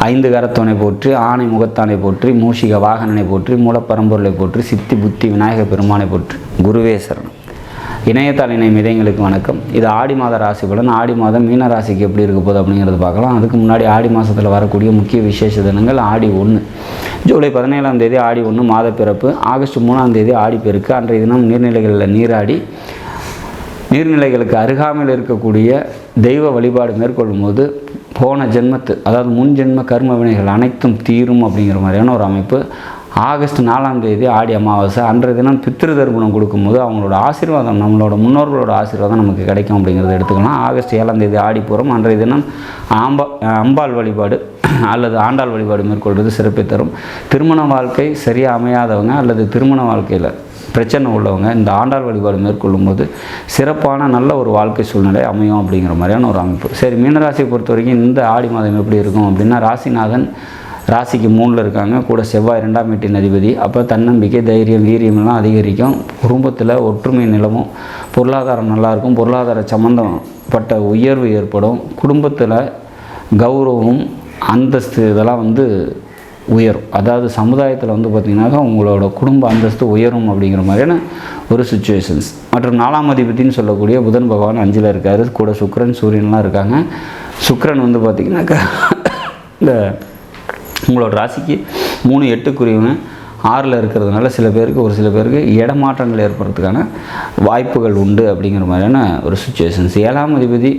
ஐந்து கரத்தோனை போற்றி, ஆணை முகத்தானை போற்றி, மூஷிக வாகனனை போற்றி, மூலப்பரம்பொருளை போற்றி, சித்தி புத்தி விநாயக பெருமானை போற்றி. குருவே சரணம். இணையத்தாள் இணை மிதைங்களுக்கு வணக்கம். இது ஆடி மாத ராசி பலன். ஆடி மாதம் மீன ராசிக்கு எப்படி இருக்க போகுது அப்படிங்கிறது பார்க்கலாம். அதுக்கு முன்னாடி ஆடி மாதத்தில் வரக்கூடிய முக்கிய விசேஷ தினங்கள் ஆடி 1 ஜூலை 17ஆம் தேதி ஆடி 1 மாத பிறப்பு. ஆகஸ்ட் 3ஆம் தேதி ஆடி பெருக்கு. அன்றைய தினம் நீர்நிலைகளில் நீராடி நீர்நிலைகளுக்கு அருகாமையில் இருக்கக்கூடிய தெய்வ வழிபாடு மேற்கொள்ளும் போது போன ஜென்மத்து அதாவது முன் ஜென்ம கர்ம வினைகள் அனைத்தும் தீரும் அப்படிங்கிற மாதிரியான ஒரு அமைப்பு. ஆகஸ்ட் 4ஆம் தேதி ஆடி அமாவாசை. அன்றைய தினம் பித்ரு தர்ப்பணம் கொடுக்கும்போது அவங்களோட ஆசீர்வாதம், நம்மளோட முன்னோர்களோட ஆசீர்வாதம் நமக்கு கிடைக்கும் அப்படிங்கிறத எடுத்துக்கலாம். ஆகஸ்ட் 7ஆம் தேதி ஆடிப்பூரம். அன்றைய தினம் அம்பாள் வழிபாடு அல்லது ஆண்டாள் வழிபாடு மேற்கொள்வது சிறப்பை தரும். திருமண வாழ்க்கை சரியாக அமையாதவங்க அல்லது திருமண வாழ்க்கையில் பிரச்சனை உள்ளவங்க இந்த ஆண்டாள் வழிபாடு மேற்கொள்ளும் போது சிறப்பான நல்ல ஒரு வாழ்க்கை சூழ்நிலை அமையும் அப்படிங்கிற மாதிரியான ஒரு அமைப்பு. சரி, மீனராசியை பொறுத்த வரைக்கும் இந்த ஆடி மாதம் எப்படி இருக்கும் அப்படின்னா, ராசிநாதன் ராசிக்கு 3ல் இருக்காங்க. கூட செவ்வாய் 2ஆம் வீட்டின் அதிபதி. அப்போ தன்னம்பிக்கை, தைரியம், வீரியமெல்லாம் அதிகரிக்கும். குடும்பத்தில் ஒற்றுமை நிலவும். பொருளாதாரம் நல்லாயிருக்கும். பொருளாதார சம்பந்தப்பட்ட உயர்வு ஏற்படும். குடும்பத்தில் கௌரவம், அந்தஸ்து இதெல்லாம் உயரும். அதாவது சமுதாயத்தில் பார்த்திங்கனாக்கா உங்களோட குடும்ப அந்தஸ்து உயரும் அப்படிங்கிற மாதிரியான ஒரு சுச்சுவேஷன்ஸ். மற்றும் 4ஆம் அதிபதினு சொல்லக்கூடிய புதன் பகவான் 5ல் இருக்கார். கூட சுக்கிரன் சூரியன்லாம் இருக்காங்க. சுக்கிரன் பார்த்திங்கனாக்கா இந்த உங்களோட ராசிக்கு 3, 8 6ல் இருக்கிறதுனால ஒரு சில பேருக்கு இடமாற்றங்கள் ஏற்படுறதுக்கான வாய்ப்புகள் உண்டு அப்படிங்கிற மாதிரியான ஒரு சுச்சுவேஷன்ஸ். 7ஆம் அதிபதி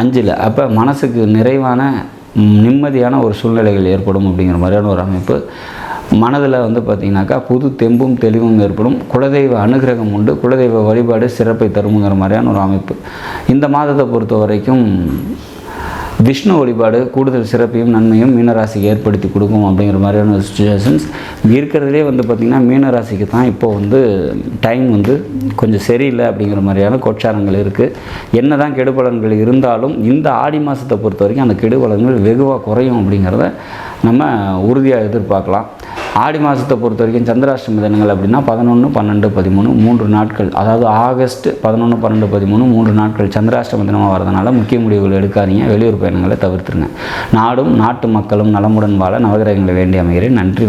5ல். அப்போ மனசுக்கு நிறைவான நிம்மதியான ஒரு சூழ்நிலைகள் ஏற்படும் அப்படிங்கிற மாதிரியான ஒரு அமைப்பு. மனதில் பார்த்திங்கனாக்கா புது தெம்பும் தெளிவும் ஏற்படும். குலதெய்வ அனுகிரகம் உண்டு. குலதெய்வ வழிபாடு சிறப்பை தருமுங்கிற மாதிரியான ஒரு அமைப்பு. இந்த மாதத்தை பொறுத்த வரைக்கும் விஷ்ணு வழிபாடு கூடுதல் சிறப்பையும் நன்மையும் மீனராசிக்கு ஏற்படுத்தி கொடுக்கும் அப்படிங்கிற மாதிரியான சுச்சுவேஷன்ஸ் இருக்கிறதுலே பார்த்திங்கன்னா மீனராசிக்கு தான் இப்போது டைம் கொஞ்சம் சரியில்லை அப்படிங்கிற மாதிரியான கோட்சாரங்கள் இருக்குது. என்ன தான் கெடுபலன்கள் இருந்தாலும் இந்த ஆடி மாதத்தை பொறுத்த வரைக்கும் அந்த கெடுபலன்கள் வெகுவாக குறையும் அப்படிங்கிறத நம்ம உறுதியாக எதிர்பார்க்கலாம். ஆடி மாதத்தை பொறுத்த வரைக்கும் சந்திராஷ்டமி தினங்கள் அப்படின்னா 11, 12, 13 3 நாட்கள். அதாவது ஆகஸ்ட் 11, 12, 13 3 நாட்கள் சந்திராஷ்டமி தினமாக வரதுனால முக்கிய முடிவுகள் எடுக்காதீங்க. வெளியூர் பயணங்களை தவிர்த்துருங்க. நாடும் நாட்டு மக்களும் நலமுடன் வாழ நவகிரகங்களை வேண்டி அமைகிறேன். நன்றி.